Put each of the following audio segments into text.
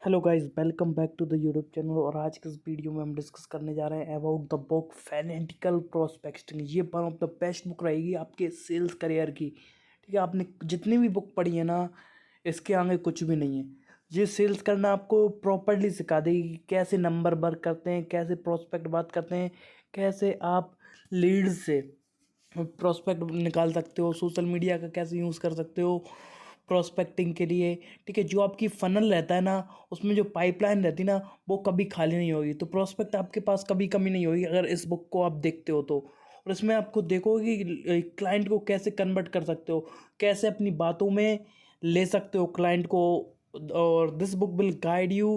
Hello guys, welcome back to the YouTube channel. और आज के इस वीडियो में हम डिस्कस करने जा रहे हैं about the book fanatical prospecting. ये one of the best book रहेगी आपके सेल्स करियर की। ठीक है, आपने जितनी भी बुक पढ़ी है ना, इसके आगे कुछ भी नहीं है। ये सेल्स करना आपको प्रॉपरली सिखा देगी कि कैसे नंबर वर्क करते हैं, कैसे प्रोस्पेक्ट बात करते हैं, कैसे आप लीड से प्रोस्पेक्ट निकाल सकते हो, सोशल मीडिया का कैसे यूज़ कर सकते हो प्रोस्पेक्टिंग के लिए। ठीक है, जो आपकी फ़नल रहता है ना, उसमें जो पाइपलाइन रहती है ना, वो कभी खाली नहीं होगी। तो प्रोस्पेक्ट आपके पास कभी कमी नहीं होगी अगर इस बुक को आप देखते हो तो। और इसमें आपको देखोगे कि क्लाइंट को कैसे कन्वर्ट कर सकते हो, कैसे अपनी बातों में ले सकते हो क्लाइंट को। और this book will guide you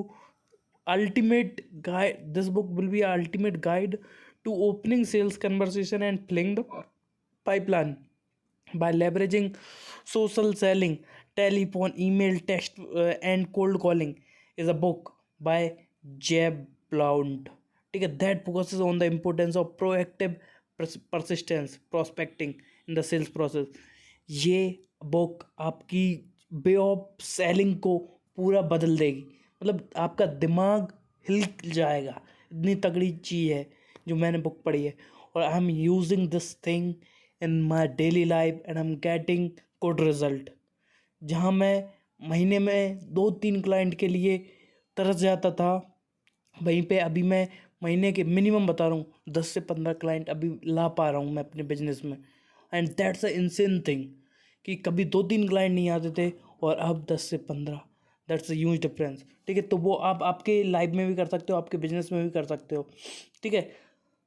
ultimate guide. This book will be a ultimate guide to opening sales conversation and filling the pipeline by leveraging social selling, telephone, email, text, and cold calling. Is a book by Jeb Blount. ठीक है, that focuses on the importance of proactive persistence prospecting in the sales process. ये book आपकी way of selling को पूरा बदल देगी। मतलब आपका दिमाग हिल जाएगा, इतनी तगड़ी चीज़ है जो मैंने बुक पढ़ी है। और I am using this thing in my daily life and I am getting good result. जहाँ मैं महीने में 2-3 क्लाइंट के लिए तरस जाता था, वहीं पे अभी मैं महीने के मिनिमम बता रहा हूँ 10 से 15 क्लाइंट अभी ला पा रहा हूँ मैं अपने बिजनेस में। And that's a insane thing कि कभी 2-3 क्लाइंट नहीं आते थे और अब 10 से 15। That's a huge difference. ठीक है, तो वो आप आपके लाइफ में भी कर सकते हो, आपके बिजनेस में भी कर सकते हो। ठीक है,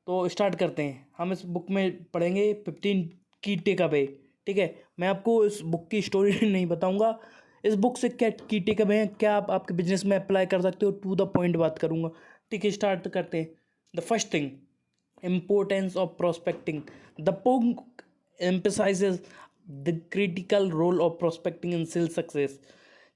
तो स्टार्ट करते हैं। हम इस बुक में पढ़ेंगे 15 की टेक अवे। ठीक है, मैं आपको इस बुक की स्टोरी नहीं बताऊंगा, इस बुक से क्या की टेक अवे हैं, क्या आप आपके बिजनेस में अप्लाई कर सकते हो, टू द पॉइंट बात करूंगा। ठीक है, स्टार्ट करते हैं। The first thing, importance of prospecting. The book emphasizes the critical role of prospecting in sales success.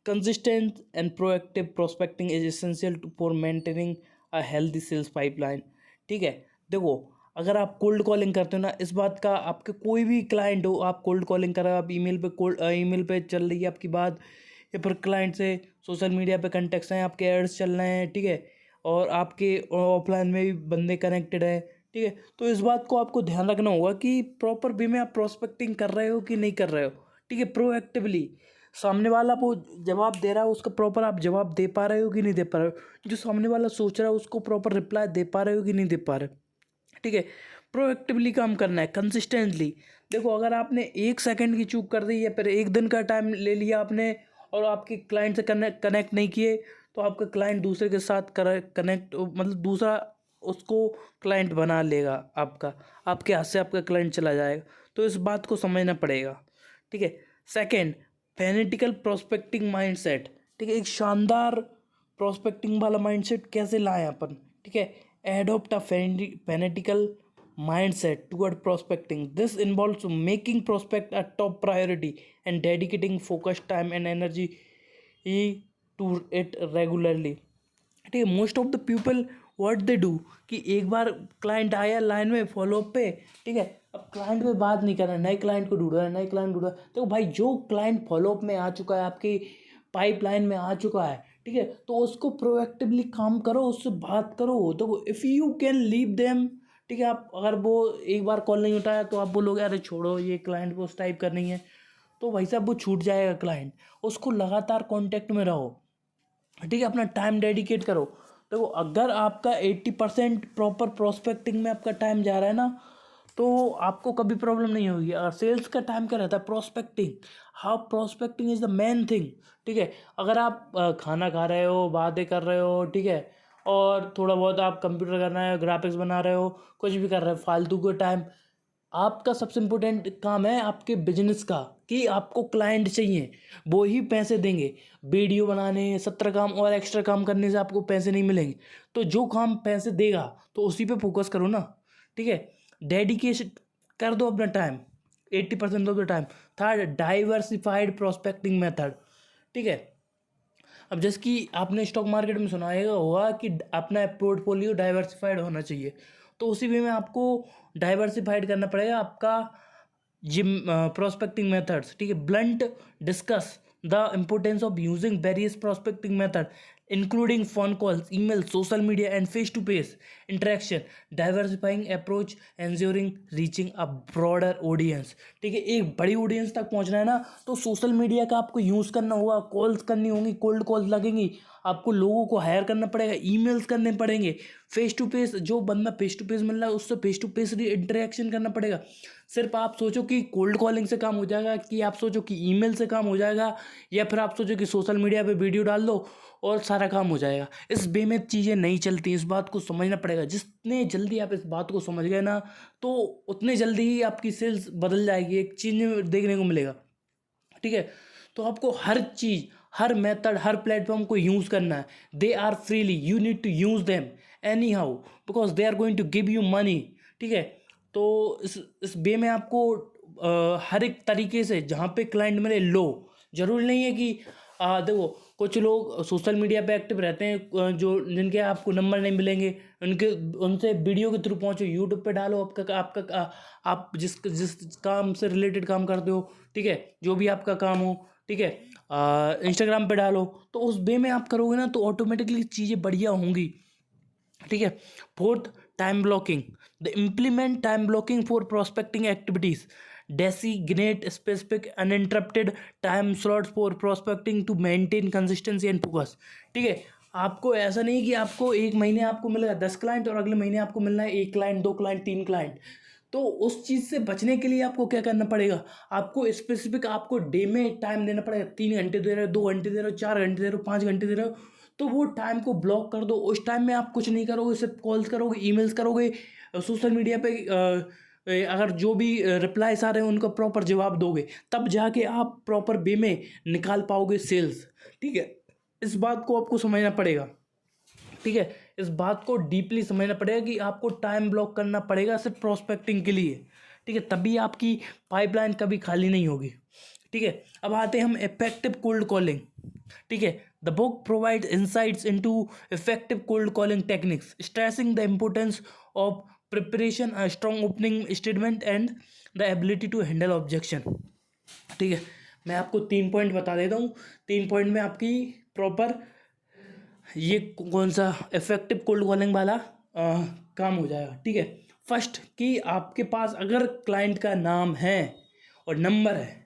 Consistent and proactive prospecting is essential for maintaining a healthy sales pipeline. ठीक है, देखो, अगर आप कोल्ड कॉलिंग करते हो ना, इस बात का आपके कोई भी क्लाइंट हो, आप कोल्ड कॉलिंग कर रहे हो, आप ईमेल पे चल रही है आपकी बात, या फिर क्लाइंट से सोशल मीडिया पे कंटेक्ट्स हैं, आपके एड्स चल रहे हैं। ठीक है, और आपके ऑफलाइन में भी बंदे कनेक्टेड है। ठीक है, तो इस बात को आपको ध्यान रखना होगा कि प्रॉपर वे में आप प्रोस्पेक्टिंग कर रहे हो कि नहीं कर रहे हो। ठीक है, प्रोएक्टिवली सामने वाला वो जवाब दे रहा है, उसका प्रॉपर आप जवाब दे पा रहे हो कि नहीं दे पा रहे हो, जो सामने वाला सोच रहा है उसको प्रॉपर रिप्लाई दे पा रहे हो कि नहीं दे पा रहे हो। ठीक है, प्रोएक्टिवली काम करना है, कंसिस्टेंटली। देखो, अगर आपने 1 सेकंड की चूक कर दी या फिर 1 दिन का टाइम ले लिया आपने और आपके क्लाइंट से कनेक्ट नहीं किए, तो आपका क्लाइंट दूसरे के साथ कनेक्ट, मतलब दूसरा उसको क्लाइंट बना लेगा, आपके हाथ से आपका क्लाइंट चला जाएगा। तो इस बात को समझना पड़ेगा। ठीक है, सेकंड, फेनेटिकल प्रोस्पेक्टिंग माइंडसेट। ठीक है, एक शानदार प्रोस्पेक्टिंग वाला माइंडसेट कैसे लाएं अपन। ठीक है, adopt a fanatical mindset toward prospecting. This involves making prospect a top priority and dedicating focused time and energy to it regularly. ठीक है, most of the people what they do कि एक बार client आया line में follow up पे, ठीक है, अब क्लाइंट पे बात नहीं करना, नए क्लाइंट को ढूंढ रहा है, नए क्लाइंट ढूंढ रहा है। तो भाई, जो क्लाइंट फॉलोअप में आ चुका है, आपकी पाइपलाइन में आ चुका है, ठीक है, तो उसको प्रोएक्टिवली काम करो, उससे बात करो। तो if you can leave them, ठीक है, आप अगर वो एक बार कॉल नहीं उठाया तो आप बोलोगे अरे छोड़ो, ये क्लाइंट को उस टाइप करनी है, तो भाई साहब वो छूट जाएगा क्लाइंट। उसको लगातार कांटेक्ट में रहो। ठीक है, अपना टाइम डेडिकेट करो। देखो, अगर आपका 80% प्रॉपर प्रोस्पेक्टिंग में आपका टाइम जा रहा है ना, तो आपको कभी प्रॉब्लम नहीं होगी। अगर सेल्स का टाइम क्या रहता है, prospecting. How prospecting is the main thing. ठीक है, अगर आप खाना खा रहे हो, बातें कर रहे हो, ठीक है, और थोड़ा बहुत आप कंप्यूटर कर रहे हो, ग्राफिक्स बना रहे हो, कुछ भी कर रहे हो, फालतू का टाइम, आपका सबसे इम्पोर्टेंट काम है आपके बिजनेस का, कि आपको क्लाइंट चाहिए, वो ही पैसे देंगे। वीडियो बनाने, 17 काम और एक्स्ट्रा काम करने से आपको पैसे नहीं मिलेंगे। तो जो काम पैसे देगा तो उसी पे फोकस करो ना। ठीक है, डेडिकेशन कर दो अपना time, 80% of the time. Third, diversified prospecting method. ठीक है, अब जैसे कि आपने स्टॉक मार्केट में सुना होगा कि अपना पोर्टफोलियो डाइवर्सिफाइड होना चाहिए, तो उसी वे में आपको डाइवर्सिफाइड करना पड़ेगा आपका जिम प्रोस्पेक्टिंग मेथड्स। ठीक है, blunt discuss the importance of using various prospecting method including phone calls, email, social media, and face-to-face interaction, diversifying approach, ensuring reaching a broader audience। ठीक है, एक बड़ी ऑडियंस तक पहुंचना है ना, तो सोशल मीडिया का आपको यूज़ करना होगा, कॉल्स करनी होंगी, कोल्ड कॉल्स लगेंगी, आपको लोगों को हायर करना पड़ेगा, ईमेल्स करने पड़ेंगे, फेस टू फेस जो बंदा फेस टू फेस मिल रहा है उससे फेस टू फेस इंटरेक्शन करना पड़ेगा। सिर्फ आप सोचो कि कोल्ड कॉलिंग से काम हो जाएगा, कि आप सोचो कि ईमेल से काम हो जाएगा, या फिर आप सोचो कि सोशल मीडिया पे वीडियो डाल दो और सारा काम हो जाएगा। इस वे में चीज़ें नहीं चलती, इस बात को समझना पड़ेगा। जितने जल्दी आप इस बात को समझ गए ना, तो उतने जल्दी ही आपकी सेल्स बदल जाएगी, एक चीज़ देखने को मिलेगा। ठीक है, तो आपको हर चीज़, हर मेथड, हर प्लेटफॉर्म को यूज़ करना है। They are freely, you need to use them anyhow, because they are going to give you money. ठीक है, तो इस वे में आपको हर एक तरीके से जहाँ पे क्लाइंट मिले लो। जरूरी नहीं है कि देखो कुछ लोग सोशल मीडिया पे एक्टिव रहते हैं, जो जिनके आपको नंबर नहीं मिलेंगे, उनसे वीडियो के थ्रू पहुँचो, यूट्यूब पे डालो आपका आप जिस काम से रिलेटेड काम करते हो, ठीक है, जो भी आपका काम हो, ठीक है, इंस्टाग्राम पे डालो। तो उस वे में आप करोगे ना तो ऑटोमेटिकली चीज़ें बढ़िया होंगी। ठीक है, fourth, time blocking. The implement time blocking for prospecting activities, designate specific uninterrupted time slots for prospecting to maintain consistency and focus. ठीक है, आपको ऐसा नहीं कि आपको एक महीने आपको मिलेगा 10 क्लाइंट और अगले महीने आपको मिलना है 1 क्लाइंट, 2 क्लाइंट, 3 क्लाइंट। तो उस चीज़ से बचने के लिए आपको क्या करना पड़ेगा, आपको स्पेसिफिक आपको डे में टाइम देना पड़ेगा। 3 घंटे दे रहे हो, 2 घंटे दे रहे हो, 4 घंटे दे रहे हो, 5 घंटे दे रहे हो, तो वो टाइम को ब्लॉक कर दो। उस टाइम में आप कुछ नहीं करोगे, सिर्फ कॉल्स करोगे, ईमेल्स करोगे, सोशल मीडिया पे अगर जो भी रिप्लाईस आ रहे हैं उनका प्रॉपर जवाब दोगे, तब जाके आप प्रॉपर वे में निकाल पाओगे सेल्स। ठीक है, इस बात को आपको समझना पड़ेगा। ठीक है, इस बात को डीपली समझना पड़ेगा कि आपको टाइम ब्लॉक करना पड़ेगा सिर्फ प्रोस्पेक्टिंग के लिए। ठीक है, तभी आपकी पाइपलाइन कभी खाली नहीं होगी। ठीक है, अब आते हैं हम इफेक्टिव कोल्ड कॉलिंग। ठीक है, the book provide insights into effective cold calling techniques, stressing the importance of preparation, a strong opening statement and the ability to handle objection. ठीक है, मैं आपको 3 पॉइंट बता देता हूँ। 3 पॉइंट में आपकी प्रॉपर ये कौन सा इफेक्टिव कोल्ड कॉलिंग वाला काम हो जाएगा। ठीक है, फर्स्ट कि आपके पास अगर क्लाइंट का नाम है और नंबर है,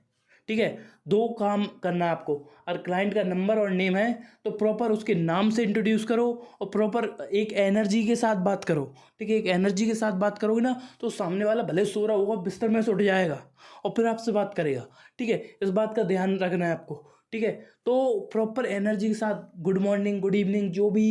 ठीक है, 2 काम करना है आपको। अगर क्लाइंट का नंबर और नेम है तो प्रॉपर उसके नाम से इंट्रोड्यूस करो और प्रॉपर एक एनर्जी के साथ बात करो। ठीक है, एक एनर्जी के साथ बात करोगे ना तो सामने वाला भले सो रहा होगा, बिस्तर में से उठ जाएगा और फिर आपसे बात करेगा। ठीक है, इस बात का ध्यान रखना है आपको। ठीक है, तो प्रॉपर एनर्जी के साथ गुड मॉर्निंग, गुड इवनिंग, जो भी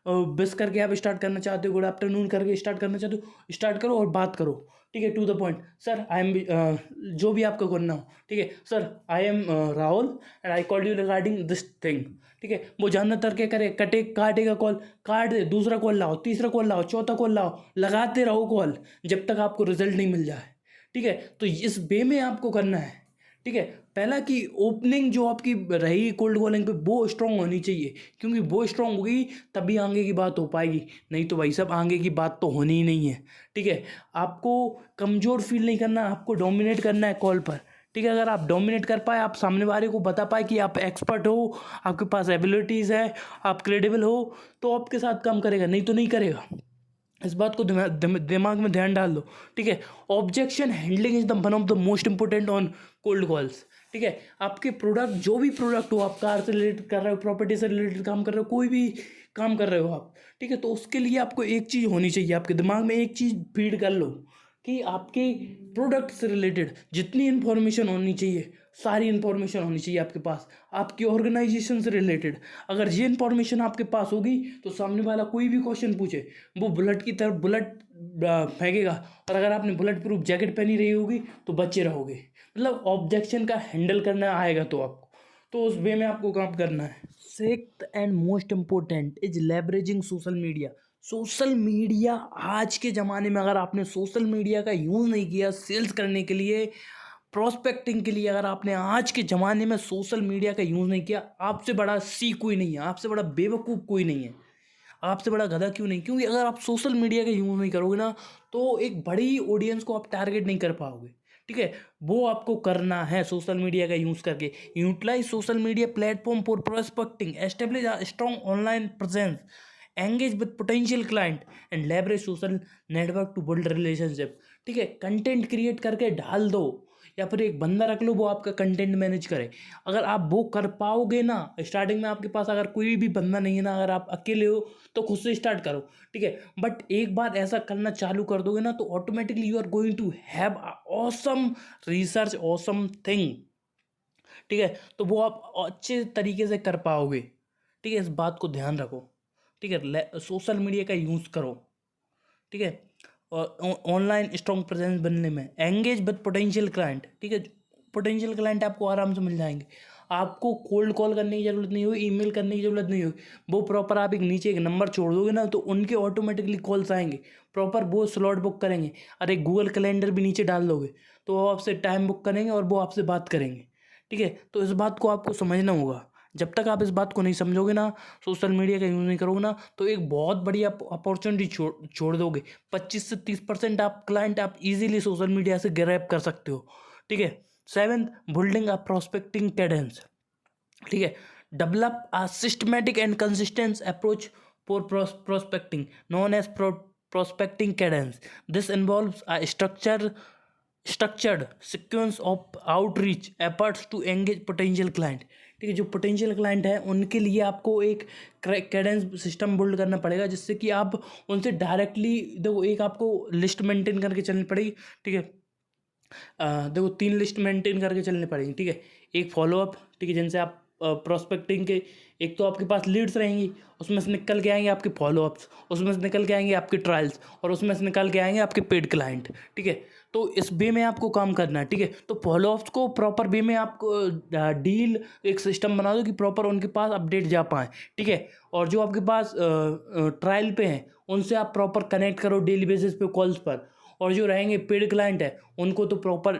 विश करके आप स्टार्ट करना चाहते हो, गुड आफ्टरनून करके स्टार्ट करना चाहते हो, स्टार्ट करो और बात करो। ठीक है, to the point, sir I am, जो भी आपका करना हो। ठीक है, sir I am Rahul and I called you regarding this thing. ठीक है, वो ज़्यादातर क्या करे, काटेगा कॉल, काट दे, दूसरा कॉल लाओ, तीसरा कॉल लाओ, चौथा कॉल लाओ, लगाते रहो कॉल जब तक आपको रिजल्ट नहीं मिल जाए। ठीक है, तो इस वे में आपको करना है। ठीक है, पहला कि ओपनिंग जो आपकी रहेगी कोल्ड कॉलिंग पे वो स्ट्रांग होनी चाहिए, क्योंकि वो स्ट्रांग होगी तभी आगे की बात हो पाएगी, नहीं तो भाई साहब आगे की बात तो होनी ही नहीं है। ठीक है, आपको कमज़ोर फील नहीं करना, आपको डोमिनेट करना है कॉल पर। ठीक है, अगर आप डोमिनेट कर पाए, आप सामने वाले को बता पाए कि आप एक्सपर्ट हो, आपके पास एबिलिटीज़ है, आप क्रेडिबल हो, तो आपके साथ काम करेगा, नहीं तो नहीं करेगा। इस बात को दिमाग में ध्यान डाल दो। ठीक है, objection handling is the one of the most important on cold calls. ठीक है, आपके प्रोडक्ट, जो भी प्रोडक्ट हो, आप कार से रिलेटेड कर रहे हो, प्रॉपर्टी से रिलेटेड काम कर रहे हो, कोई भी काम कर रहे हो आप, ठीक है, तो उसके लिए आपको एक चीज़ होनी चाहिए, आपके दिमाग में एक चीज़ फीड कर लो कि आपके प्रोडक्ट से रिलेटेड जितनी इन्फॉर्मेशन होनी चाहिए, सारी इन्फॉर्मेशन होनी चाहिए आपके पास, आपकी ऑर्गेनाइजेशन से रिलेटेड। अगर ये इन्फॉर्मेशन आपके पास होगी तो सामने वाला कोई भी क्वेश्चन पूछे वो बुलेट की तरफ बुलेट फेंकेगा, और अगर आपने बुलेट प्रूफ जैकेट पहनी रही होगी तो बचे रहोगे। मतलब ऑब्जेक्शन का हैंडल करना आएगा तो आपको, तो उस वे में आपको काम करना है। Sixth and most important is leveraging social media. Social media आज के ज़माने में अगर आपने सोशल मीडिया का यूज़ नहीं किया सेल्स करने के लिए, प्रोस्पेक्टिंग के लिए, अगर आपने आज के ज़माने में सोशल मीडिया का यूज़ नहीं किया, आपसे बड़ा सी कोई नहीं है, आपसे बड़ा बेवकूफ़ कोई नहीं है, आपसे बड़ा गधा क्यों नहीं, क्योंकि अगर आप सोशल मीडिया का यूज़ नहीं करोगे ना तो एक बड़ी ऑडियंस को आप टारगेट नहीं कर पाओगे। ठीक है, वो आपको करना है सोशल मीडिया का यूज़ करके। Utilize social media platform for prospecting, establish a strong online presence, engage with potential client and leverage social network to build relationship. ठीक है, कंटेंट क्रिएट करके डाल दो या फिर एक बंदा रख लो वो आपका कंटेंट मैनेज करे। अगर आप वो कर पाओगे ना, स्टार्टिंग में आपके पास अगर कोई भी बंदा नहीं है ना, अगर आप अकेले हो तो खुद से स्टार्ट करो। ठीक है, बट एक बार ऐसा करना चालू कर दोगे ना तो automatically you are going to have awesome research, awesome thing. ठीक है, तो वो आप अच्छे तरीके से कर पाओगे। ठीक है, इस बात को ध्यान रखो। ठीक है, सोशल मीडिया का यूज़ करो। ठीक है, और ऑनलाइन स्ट्रॉन्ग प्रेजेंस बनने में एंगेज विद पोटेंशियल क्लाइंट। ठीक है, पोटेंशियल क्लाइंट आपको आराम से मिल जाएंगे। आपको कोल्ड कॉल करने की ज़रूरत नहीं होगी, ईमेल करने की ज़रूरत नहीं होगी। वो प्रॉपर आप एक नीचे एक नंबर छोड़ दोगे ना तो उनके ऑटोमेटिकली कॉल्स आएंगे, प्रॉपर वो स्लॉट बुक करेंगे। अरे गूगल कैलेंडर भी नीचे डाल दोगे तो वो आपसे टाइम बुक करेंगे और वो आपसे बात करेंगे। ठीक है, तो इस बात को आपको समझना होगा। जब तक आप इस बात को नहीं समझोगे ना, सोशल मीडिया का यूज़ नहीं करोगे ना, तो एक बहुत बड़ी आप अपॉर्चुनिटी छोड़ दोगे। 25 से 30% आप क्लाइंट आप इजीली सोशल मीडिया से ग्रैब कर सकते हो। ठीक है, seventh, building a prospecting cadence. ठीक है, develop a systematic and consistent approach for prospecting known as prospecting cadence. This involves a structured sequence of outreach efforts to engage potential client। ठीक है, जो पोटेंशियल क्लाइंट है उनके लिए आपको एक कैडेंस सिस्टम बिल्ड करना पड़ेगा जिससे कि आप उनसे डायरेक्टली, देखो एक आपको लिस्ट मेंटेन करके चलनी पड़ेगी। ठीक है, देखो 3 लिस्ट मेंटेन करके चलनी पड़ेगी। ठीक है, एक फॉलोअप, ठीक है, जिनसे आप प्रोस्पेक्टिंग के, एक तो आपके पास लीड्स रहेंगी, उसमें से निकल के आएंगे आपके फॉलोअप्स, उसमें से निकल के आएंगे आपके ट्रायल्स, और उसमें से निकल के आएंगे आपके पेड क्लाइंट। ठीक है, तो इस वे में आपको काम करना है। ठीक है, तो फॉलोअप्स को प्रॉपर वे में आपको डील एक सिस्टम बना दो कि प्रॉपर उनके पास अपडेट जा पाए। ठीक है, और जो आपके पास ट्रायल पे हैं उनसे आप प्रॉपर कनेक्ट करो डेली बेसिस पे कॉल्स पर। और जो रहेंगे पेड क्लाइंट है उनको तो प्रॉपर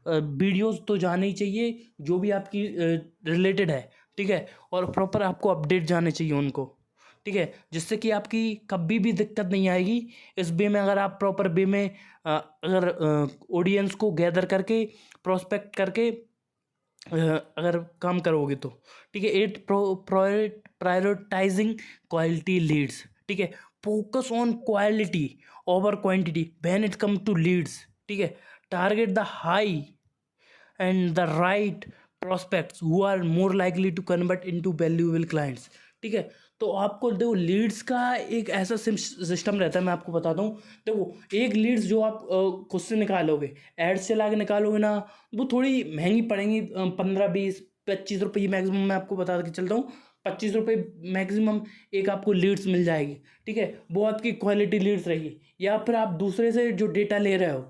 वीडियोस तो जाने ही चाहिए जो भी आपकी रिलेटेड है। ठीक है, और प्रॉपर आपको अपडेट जाने चाहिए उनको। ठीक है, जिससे कि आपकी कभी भी दिक्कत नहीं आएगी। इस वे में अगर आप प्रॉपर वे में अगर ऑडियंस को गैदर करके प्रोस्पेक्ट करके अगर काम करोगे तो। ठीक है, 8, प्रायोरिटाइजिंग क्वालिटी लीड्स। ठीक है, focus on quality over quantity when it come to leads. ठीक है, target the high and the right prospects who are more likely to convert into valuable clients। ठीक है, तो आपको देखो लीड्स का एक ऐसा सिस्टम रहता है, मैं आपको बताता हूँ। देखो एक लीड्स जो आप खुद से निकालोगे, एड से ला के निकालोगे ना, वो थोड़ी महंगी पड़ेंगी, 15, 20, 25 रुपये मैक्सिमम। मैं आपको बता के चलता हूँ, 25 रुपये मैक्सिमम एक आपको लीड्स मिल जाएगी। ठीक है, वो आपकी क्वालिटी लीड्स रहेगी। या फिर आप दूसरे से जो डेटा ले रहे हो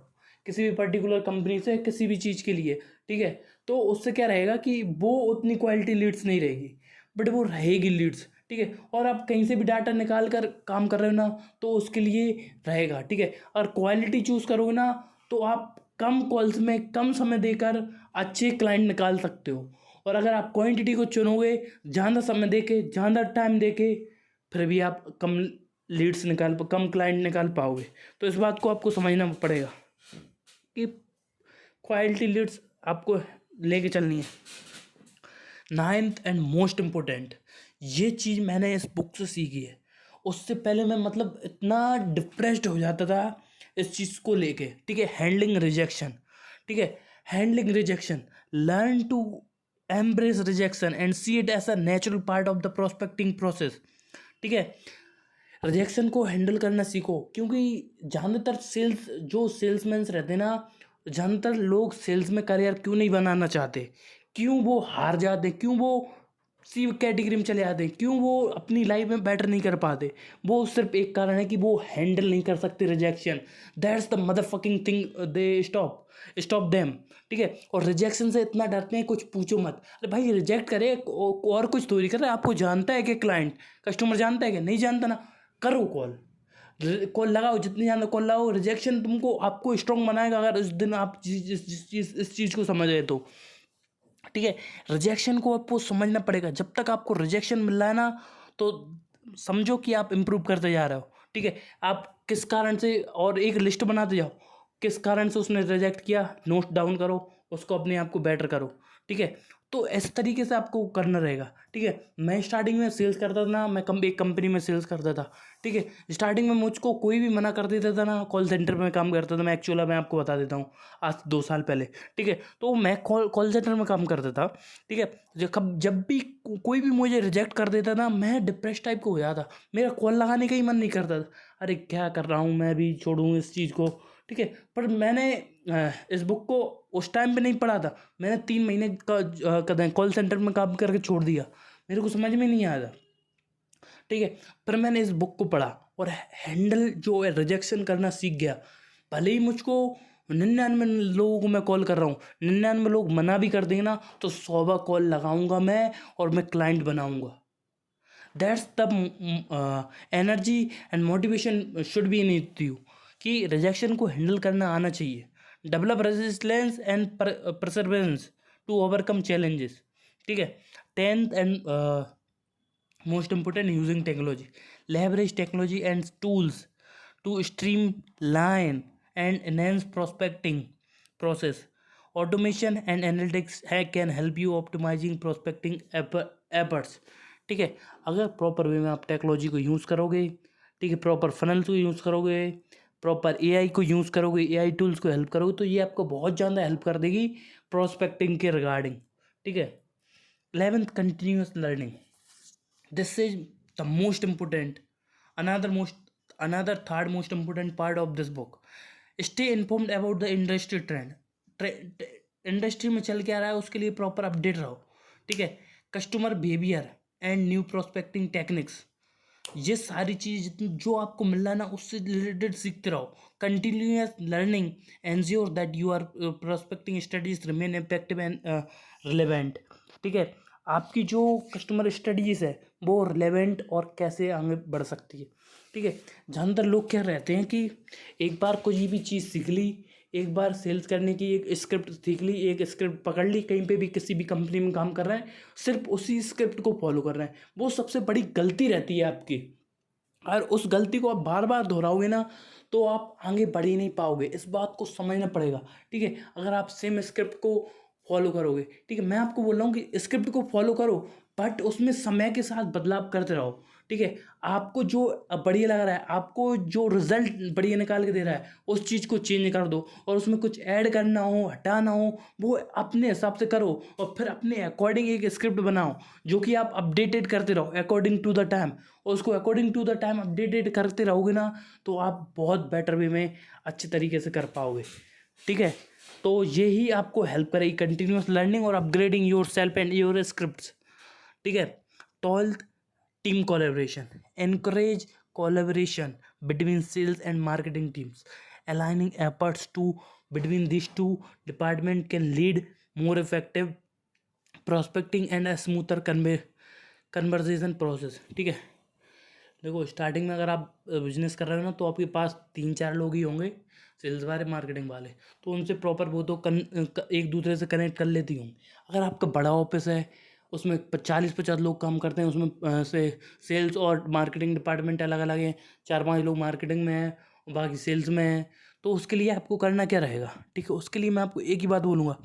किसी भी पर्टिकुलर कंपनी से किसी भी चीज़ के लिए, ठीक है, तो उससे क्या रहेगा कि वो उतनी क्वालिटी लीड्स नहीं रहेगी, बट वो रहेगी लीड्स। ठीक है, और आप कहीं से भी डाटा निकाल कर काम कर रहे हो ना तो उसके लिए रहेगा। ठीक है, और क्वालिटी चूज़ करोगे ना तो आप कम कॉल्स में कम समय देकर अच्छे क्लाइंट निकाल सकते हो। और अगर आप क्वांटिटी को चुनोगे, ज़्यादा समय देके, ज़्यादा टाइम देके, फिर भी आप कम लीड्स कम क्लाइंट निकाल पाओगे। तो इस बात को आपको समझना पड़ेगा कि क्वालिटी लीड्स आपको लेके चलनी है। 9th एंड मोस्ट इम्पोर्टेंट, ये चीज़ मैंने इस बुक से सीखी है। उससे पहले मैं मतलब इतना डिप्रेस्ड हो जाता था इस चीज़ को लेके। ठीक है, हैंडलिंग रिजेक्शन। ठीक है, handling rejection, learn to embrace rejection and see it as a natural part of the prospecting process. ठीक है, रिजेक्शन को हैंडल करना सीखो, क्योंकि ज़्यादातर सेल्समैन्स रहते हैं ना, ज़्यादातर लोग सेल्स में करियर क्यों नहीं बनाना चाहते, क्यों वो हार जाते, क्यों वो सी कैटेगरी में चले जाते हैं, क्यों वो अपनी लाइफ में बेटर नहीं कर पाते, वो सिर्फ एक कारण है कि वो हैंडल नहीं कर सकते rejection. That's the mother fucking thing, they stop them. ठीक है, और रिजेक्शन से इतना डरते हैं कुछ पूछो मत। अरे भाई रिजेक्ट करे और कुछ थोड़ी कर रहा है, आपको जानता है कि क्लाइंट कस्टमर जानता है कि नहीं जानता ना, करो कॉल लगाओ, जितनी ज़्यादा कॉल लगाओ। रिजेक्शन तुमको आपको स्ट्रॉन्ग बनाएगा अगर उस दिन आप इस चीज़ को समझ गए तो। ठीक है, रिजेक्शन को आपको समझना पड़ेगा। जब तक आपको रिजेक्शन मिल रहा है ना तो समझो कि आप इम्प्रूव करते जा रहे हो। ठीक है, आप किस कारण से, और एक लिस्ट बनाते जाओ किस कारण से उसने रिजेक्ट किया, नोट डाउन करो, उसको अपने आप को बेटर करो। ठीक है, तो इस तरीके से आपको करना रहेगा। ठीक है, मैं स्टार्टिंग में सेल्स करता था ना, मैं एक कंपनी में सेल्स करता था। ठीक है, स्टार्टिंग में मुझको कोई भी मना कर देता था ना, कॉल सेंटर में काम करता था मैं, एक्चुअली मैं आपको बता देता हूँ, आज 2 साल पहले। ठीक है, तो मैं कॉल सेंटर में काम करता था। ठीक है, जब भी कोई भी मुझे रिजेक्ट कर देता था, मैं डिप्रेस टाइप को हो जाता, मेरा कॉल लगाने का ही मन नहीं करता था। अरे क्या कर रहा हूँ, मैं भी छोड़ूँ इस चीज़ को। ठीक है, पर मैंने इस बुक को उस टाइम पे नहीं पढ़ा था, मैंने 3 महीने का कॉल सेंटर में काम करके छोड़ दिया, मेरे को समझ में नहीं आया था। ठीक है, पर मैंने इस बुक को पढ़ा और हैंडल जो है रिजेक्शन करना सीख गया। भले ही मुझको 99 लोगों को मैं कॉल कर रहा हूँ, 99 लोग मना भी कर देंगे ना, तो 100 कॉल लगाऊंगा मैं और मैं क्लाइंट बनाऊंगा। That's the energy and motivation should be in you, कि रिजेक्शन को हैंडल करना आना चाहिए। Develop resistance and perseverance to overcome challenges. ठीक है, 10th and most important, using technology, leverage technology and tools to streamline and enhance prospecting process. Automation and analytics can help you optimizing prospecting efforts. ठीक है, अगर proper way में आप technology को use करोगे, ठीक है, प्रॉपर फनल्स को यूज़ करोगे, प्रॉपर एआई को यूज़ करोगे, एआई टूल्स को हेल्प करोगे, तो ये आपको बहुत ज़्यादा हेल्प कर देगी प्रोस्पेक्टिंग के रिगार्डिंग। ठीक है, 11th, continuous learning. This is the most important, another third most important part of this book. Stay informed about the industry trend. Industry में चल क्या रहा है उसके लिए प्रॉपर अपडेट रहो। ठीक है, customer behaviour and new prospecting techniques, ये सारी चीज़ जो आपको मिल रहा है ना, उससे रिलेटेड सीखते रहो। Continuous learning ensure that you are prospecting studies remain effective and relevant. ठीक है, आपकी जो कस्टमर स्टडीज़ है वो रिलेवेंट और कैसे आगे बढ़ सकती है। ठीक है, ज़्यादातर लोग क्या रहते हैं कि एक बार कोई भी चीज़ सीख ली, एक बार सेल्स करने की एक स्क्रिप्ट सीख ली, एक स्क्रिप्ट पकड़ ली, कहीं पे भी किसी भी कंपनी में काम कर रहे हैं, सिर्फ उसी स्क्रिप्ट को फॉलो कर रहे हैं, वो सबसे बड़ी गलती रहती है आपकी। और उस गलती को आप बार बार दोहराओगे ना, तो आप आगे बढ़ ही नहीं पाओगे, इस बात को समझना पड़ेगा। ठीक है, अगर आप सेम स्क्रिप्ट को फॉलो करोगे, ठीक है, मैं आपको बोल रहा हूँ कि स्क्रिप्ट को फॉलो करो, बट उसमें समय के साथ बदलाव करते रहो। ठीक है, आपको जो बढ़िया लग रहा है, आपको जो रिजल्ट बढ़िया निकाल के दे रहा है, उस चीज़ को चेंज कर दो, और उसमें कुछ ऐड करना हो, हटाना हो, वो अपने हिसाब से करो, और फिर अपने अकॉर्डिंग एक स्क्रिप्ट बनाओ जो कि आप अपडेटेड करते रहो अकॉर्डिंग टू द टाइम। और उसको according to the time updated करते रहोगे ना, तो आप बहुत बेटर वे में अच्छे तरीके से कर पाओगे। ठीक है, तो यही आपको हेल्प करेगी, कंटिन्यूस लर्निंग और upgrading your self and your script. ठीक है, 12th, team collaboration, encourage collaboration between sales and marketing teams. Aligning efforts to between these two departments can lead more effective prospecting and a smoother conversation process. ठीक है, देखो starting में अगर आप business कर रहे हो ना, तो आपके पास 3-4 लोग ही होंगे, सेल्स वाले, मार्केटिंग वाले, तो उनसे प्रॉपर वो तो एक दूसरे से कनेक्ट कर लेती होंगे। अगर आपका बड़ा ऑफिस है, उसमें 40-50 लोग काम करते हैं, उसमें से सेल्स और मार्केटिंग डिपार्टमेंट अलग अलग हैं, 4-5 लोग मार्केटिंग में हैं, बाकी सेल्स में हैं, तो उसके लिए आपको करना क्या रहेगा। ठीक है, उसके लिए मैं आपको एक ही बात बोलूँगा,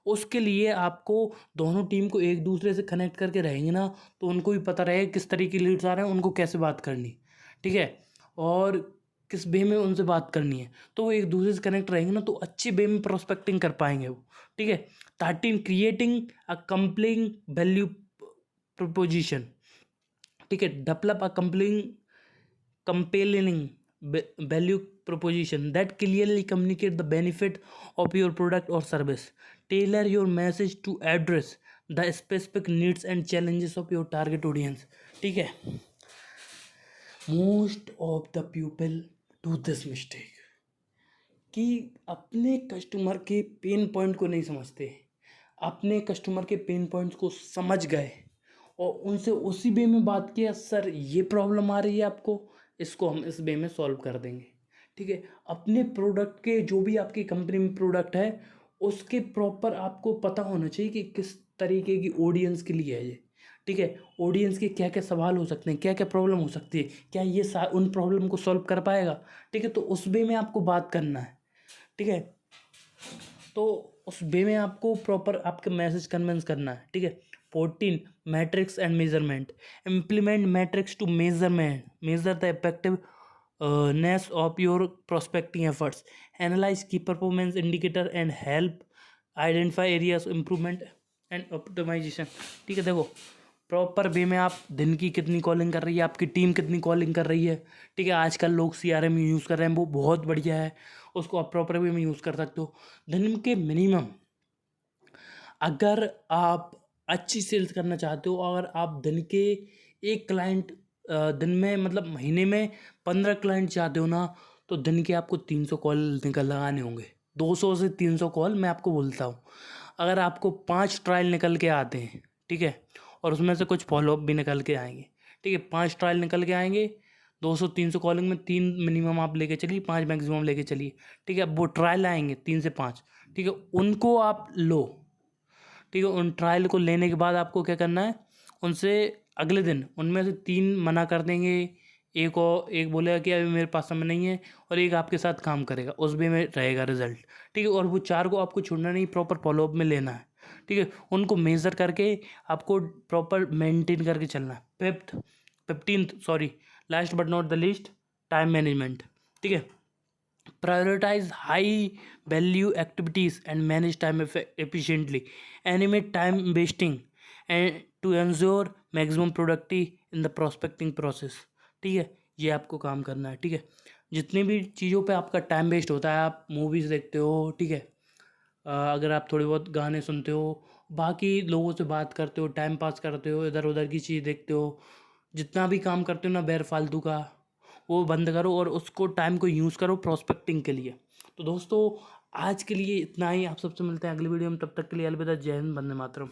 उसके लिए आपको दोनों टीम को एक दूसरे से कनेक्ट करके रहेंगे ना, तो उनको भी पता रहे किस तरीके के लीड्स आ रहे हैं, उनको कैसे बात करनी। ठीक है, और किस वे में उनसे बात करनी है, तो वो एक दूसरे से कनेक्ट रहेंगे ना, तो अच्छे वे में प्रोस्पेक्टिंग कर पाएंगे वो। ठीक है, 13, क्रिएटिंग अ कंप्लिंग वैल्यू प्रपोजिशन। ठीक है, develop a compelling value proposition that clearly communicate the benefit of your product or service. Tailor your message to address the specific needs and challenges of your target audience. ठीक है, most of the people do this mistake कि अपने customer के pain point को नहीं समझते, अपने customer के पेन पॉइंट्स को समझ गए और उनसे उसी वे में बात किया, सर ये प्रॉब्लम आ रही है आपको, इसको हम इस वे में सॉल्व कर देंगे। ठीक है, अपने प्रोडक्ट के, जो भी आपकी कंपनी में प्रोडक्ट है, उसके प्रॉपर आपको पता होना चाहिए कि किस तरीके की ऑडियंस के लिए है ये। ठीक है, ऑडियंस के क्या क्या सवाल हो सकते हैं, क्या क्या प्रॉब्लम हो सकती है, क्या ये उन प्रॉब्लम को सॉल्व कर पाएगा। ठीक है, तो उस वे में आपको बात करना है। ठीक है। तो उस वे में आपको प्रॉपर आपके मैसेज कन्विंस करना है, ठीक है। 14 metrics and measurement, implement metrics to measure the effectiveness of your prospecting efforts, analyse key performance indicator and help identify areas improvement and optimisation. ठीक है, देखो प्रॉपर वे में आप दिन की कितनी कॉलिंग कर रही है, आपकी टीम कितनी कॉलिंग कर रही है, ठीक है। आजकल लोग CRM यूज़ कर रहे हैं, वो बहुत बढ़िया है, उसको आप प्रॉपर वे में यूज़ कर सकते हो। दिन के मिनिमम अगर आप अच्छी सेल्स करना चाहते हो, अगर आप दिन के एक क्लाइंट दिन में मतलब महीने में 15 क्लाइंट चाहते हो ना, तो दिन के आपको 300 कॉल लगाने होंगे। 200 से 300 कॉल मैं आपको बोलता हूँ। अगर आपको 5 ट्रायल निकल के आते हैं, ठीक है, और उसमें से कुछ फॉलोअप भी निकल के आएंगे, ठीक है, 5 ट्रायल निकल के आएंगे, 200-300 कॉलिंग में 3 मिनिमम आप लेके चलिए, 5 मैक्सिमम लेके चलिए, ठीक है। अब वो ट्रायल आएंगे 3 से 5, ठीक है, उनको आप लो, ठीक है। उन ट्रायल को लेने के बाद आपको क्या करना है, उनसे अगले दिन उनमें से 3 मना कर देंगे, एक बोलेगा कि अभी मेरे पास समय नहीं है, और एक आपके साथ काम करेगा, उस वे में रहेगा रिजल्ट, ठीक है। और वो 4 को आपको छोड़ना नहीं, प्रॉपर फॉलोअप में लेना है, ठीक है। उनको मेज़र करके आपको प्रॉपर मेंटेन करके चलना है। 15th sorry, last but not the least, time management, ठीक है। Prioritize high value activities and manage time efficiently. Animate time wasting and to ensure maximum productivity in the prospecting process. ठीक है, ये आपको काम करना है, ठीक है। जितनी भी चीज़ों पे आपका टाइम वेस्ट होता है, आप मूवीज़ देखते हो, ठीक है, अगर आप थोड़ी बहुत गाने सुनते हो, बाकी लोगों से बात करते हो, टाइम पास करते हो, इधर उधर की चीज़ देखते हो, जितना भी काम करते हो ना बेर फालतू का, वो बंद करो और उसको टाइम को यूज़ करो प्रोस्पेक्टिंग के लिए। तो दोस्तों आज के लिए इतना ही, आप सबसे मिलते हैं अगली वीडियो में, तब तक के लिए अलविदा, जय हिंद, वंदे मातरम।